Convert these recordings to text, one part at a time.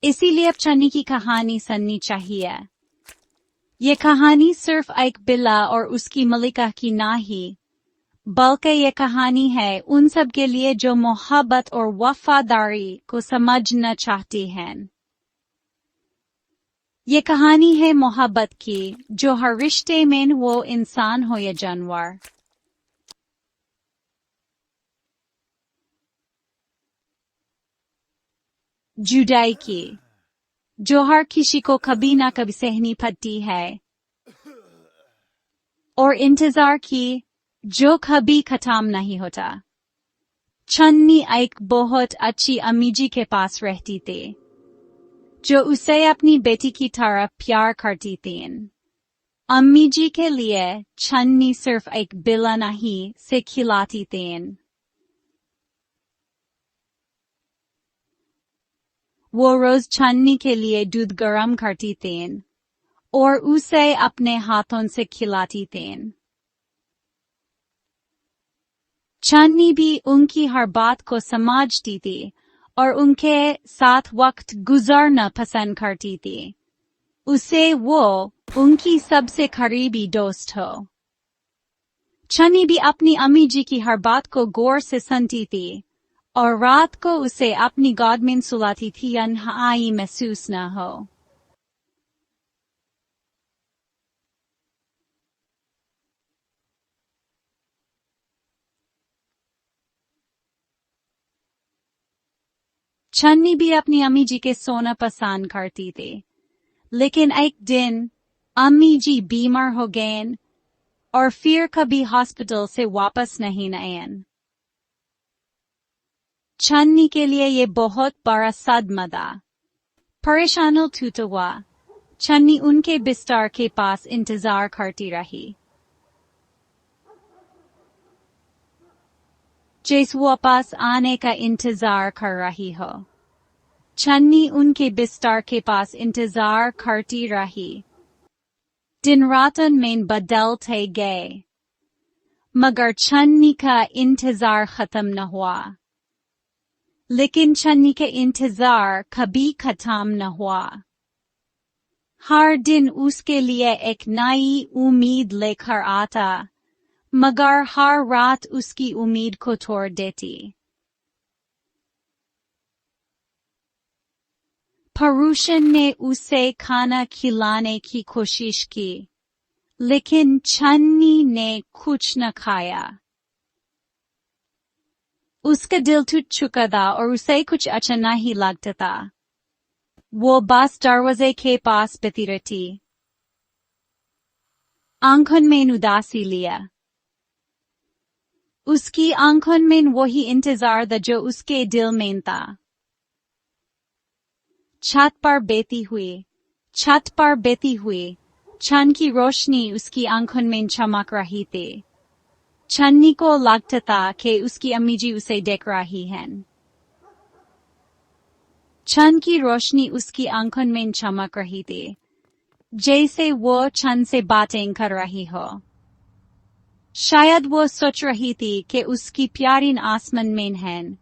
इसीलिए अब छन्नी की कहानी सुननी चाहिए। ये कहानी सिर्फ एक बिल्ला और उसकी मलिका की नहीं, बल्कि ये कहानी है उन सब के लिए जो मोहब्बत और वफादारी को समझना चाहती हैं। ये कहानी है मोहब्बत की, जो हर रिश्ते में वो इंसान हो या जानवर। जुदाई की, जो हर किसी को कभी ना कभी सहनी पड़ती है। और इंतजार की, जो कभी खत्म नहीं होता। छन्नी एक बहुत अच्छी अम्मी जी के पास रहती थी, जो उसे अपनी बेटी की तरह प्यार करती थी। अम्मी जी के लिए छन्नी सिर्फ एक बिल्ला नहीं से खिलाती थी। वो रोज छन्नी के लिए दूध गर्म करती थी और उसे अपने हाथों से खिलाती थी। छन्नी भी उनकी हर बात को समझती थी और उनके साथ वक्त गुजारना पसंद करती थी। उसे वो उनकी सबसे करीबी दोस्त हो। छन्नी भी अपनी अम्मी जी की हर बात को गौर से सुनती थी और रात को उसे अपनी गोद में सुलाती थी, तन्हाई महसूस न हो। छन्नी भी अपनी अम्मी जी के सोना पसंद करती थी, लेकिन एक दिन अम्मी जी बीमार हो गए और फिर कभी हॉस्पिटल से वापस नहीं आए। छन्नी के लिए ये बहुत बड़ा सदमा था। परेशान हुआ छन्नी उनके बिस्तर के पास इंतजार करती रही। जैसे वो वापस आने का इंतजार कर रही हो, छन्नी उनके बिस्तर के पास इंतजार करती रही। दिन रातन में बदलते गए, मगर छन्नी का इंतजार खत्म न हुआ। लेकिन छन्नी के इंतजार कभी खत्म न हुआ। हर दिन उसके लिए एक नई उम्मीद लेकर आता, मगर हर रात उसकी उम्मीद को तोड़ देती। पड़ोसन ने उसे खाना खिलाने की कोशिश की, लेकिन छन्नी ने कुछ न खाया। उसका दिल टूट चुका था और उसे कुछ अच्छा नहीं लगता था। वो बस दरवाजे के पास बैठी रहती, आंखों में उदासी लिया। उसकी आंखों में वही इंतजार था जो उसके दिल में था। छत पर बैठी हुई चांद की रोशनी उसकी आंखों में चमक रही थी। छन्नी को लगता था कि उसकी अम्मी जी उसे देख रही हैं। चांद की रोशनी उसकी आंखों में चमक रही थी, जैसे वो चांद से बातें कर रही हो। शायद वो सोच रही थी कि उसकी प्यारी आसमान में है।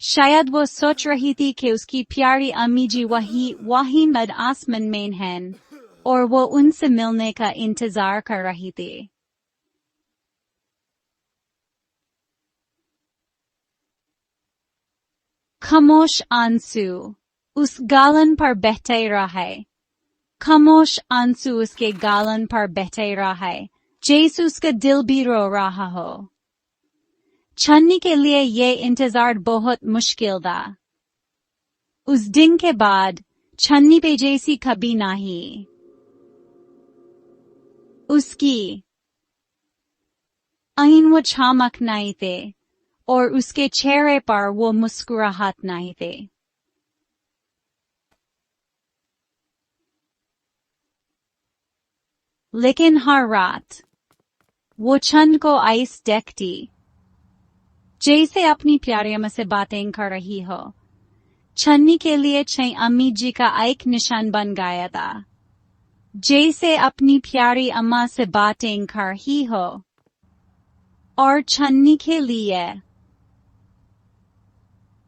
शायद वो सोच रही थी कि उसकी प्यारी अम्मी जी वही मद आसमान में हैं और वो उनसे मिलने का इंतजार कर रही थी। खामोश आंसू उस गालन पर बहते रहे। खामोश आंसू उसके गालन पर बहते रहे, जैसे उसका दिल भी रो रहा हो। छन्नी के लिए ये इंतजार बहुत मुश्किल था। उस दिन के बाद छन्नी पे जैसी कभी नहीं। उसकी आंखें वो चमक नहीं थे और उसके चेहरे पर वो मुस्कुराहट नहीं थे। लेकिन हर रात वो छन्नी को आइस देखती, जैसे अपनी प्यारी अम्मा से बातें कर रही हो। छन्नी के लिए अम्मी जी का एक निशान बन गया था, जैसे अपनी प्यारी अम्मा से बातें कर रही हो। और छन्नी के लिए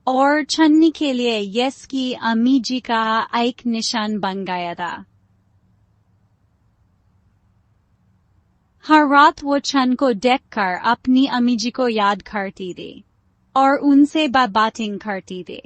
और छन्नी के लिए यस की अम्मी जी का एक निशान बन गया था। हर रात वो छन को देखकर अपनी अम्मी जी को याद करती थी और उनसे बातें करती थी।